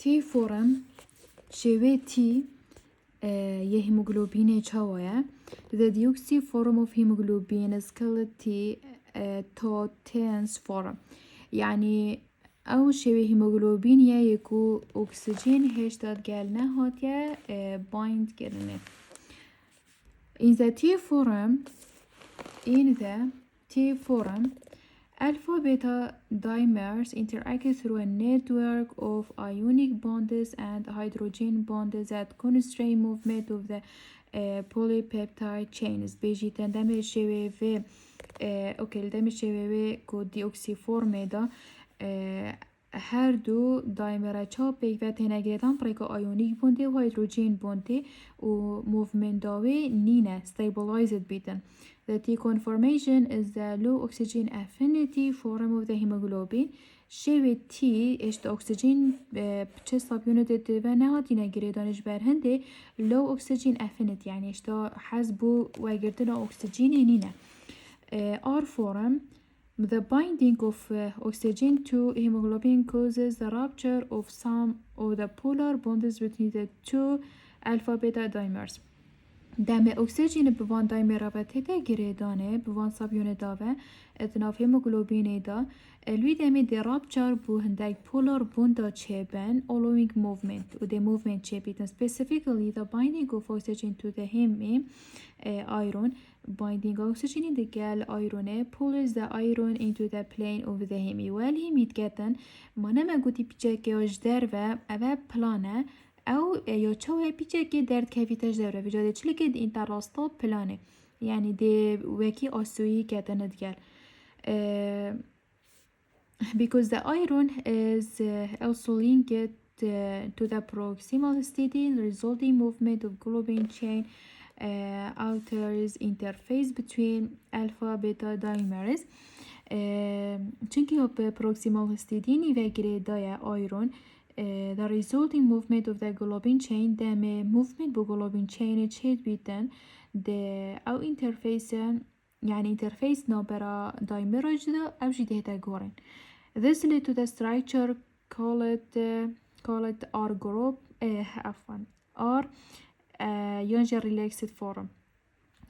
تی فرم شوی تی یه هیموگلوبین چاویه. The deoxy form of hemoglobin is called T tense form. يعني او شوی هیموگلوبین یکو اکسیژن هشتاد گلنه هاتیه بایند گرنه. In the T form, alpha beta dimers interact through a network of ionic bonds and hydrogen bonds that constrain movement of the polypeptide chains. بيجيتن دم شوي و اوكي دم شوي كو ديوكسي فورمه دا هر دو دایمر چاپک و تنگریدان پریکا آیونیک بونده و هیدروژن بونده و موومنت داوی نینه stabilized بیتن. The T conformation is the low oxygen affinity form of the hemoglobin. شوی T اشت اکسیژن بچه سابیونت و نهاتی نگریدانش برهنده low oxygen affinity یعنی اشتا حزبو و گردن اکسیژن نینه. R form, the binding of oxygen to hemoglobin causes the rupture of some of the polar bonds between the two alpha beta dimers. دم اکسیژن بوان دایمر و تیتا گریدانه بوان سابیونه داوه اتناف هیموگلوبینه دا الوی دمی دی رابچار بو هندک پولار بوندا چیبن allowing movement و دی movement چیبیتن. Specifically the binding of oxygen to the heme iron binding oxygen the gal iron pulls the iron into the plane of the heme well heme گتن مانم گوتی پیچه که اجدر و اوه پلانه او یا چوه پیچه که درد کفیتش داره و جاده چلی که این تراستا پلانه یعنی دی وکی آسویی کتند گل because the iron is also linked to the proximal histidine resulting movement of globin chain alters interface between alpha beta dimers چونکه proximal histidine و گریدای iron the resulting movement of the globin chain دم movement با globin chain چید بیتن ده او interface يعني interface نابرا دايمر جدا او جده تگورن. This led to the structure called R group عفوا R يونجر relaxed form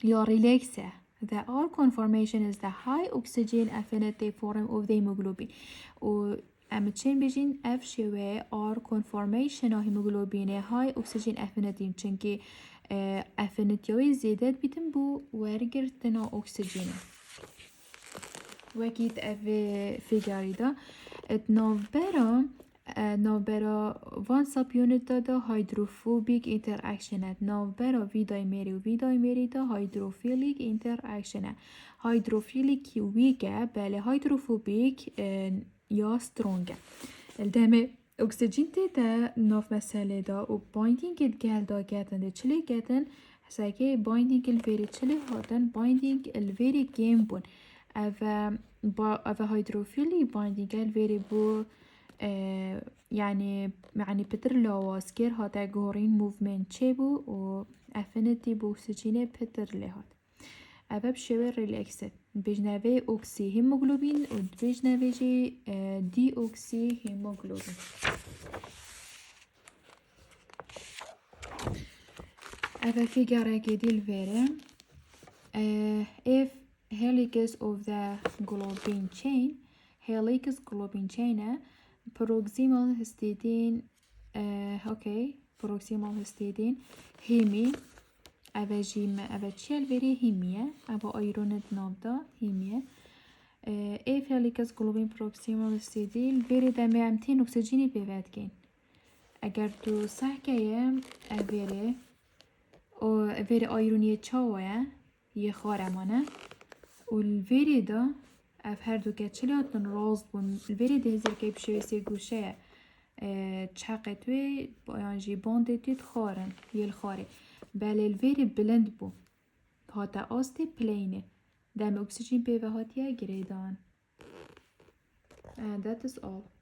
يا relaxed. The R conformation is the high oxygen affinity form of the hemoglobin و امتشين بيجين اف شوي R conformation هيموغلوبين high oxygen affinity چنكي affinity زيادت بيتن بو ورگرتنا oxygen وكيت اف فيجاري دا نوبرا وان سب يونت دا هيدروفوبيك interaction نوبرا وی دایمری دا هيدروفيليك interaction هيدروفيليك ويكا بله هيدروفوبيك یا سترونگه الدم اکسیژن تا ناف مسئله دا و بایندینگ گل دا گتن ده چلی گتن حساکه بایندینگ الویری چلی هاتن بایندینگ الویری گیم بون اوه هیدروفیلی بایندینگ الویری بو يعني پتر لاواسکر هاتا گورین موومنت چه بو و افینیتی بو اکسیژن پتر لهات اوه بشوه ریلکست بجنوه اوکسی هیموگلوبین و بجنوه جی دی اوکسی هیموگلوبین. اوه فیگره که دیل وره if helix of the globin chain proximal histidine proximal histidine hemi اوه جیم اوه چیل وری هیمیه اوه آیرونت نابدا هیمیه ایف هلیکس گلوبین پروکسیمال استیدیل وری دمه امتین اکسیژنی بیوید گین اگر تو سحکه وری آیرونی چاوه یه خارمانه و الوری دا اف هر دو که چلی هاتن راز بون الوری ده هزیر که بشوی سی گوشه چاقه توی بایانجی بانده تید خارن یل خاره بله الویری بلند بو هاتا آستی پلینه دم اکسیژن پیوه هاتیه گریدان and that is all.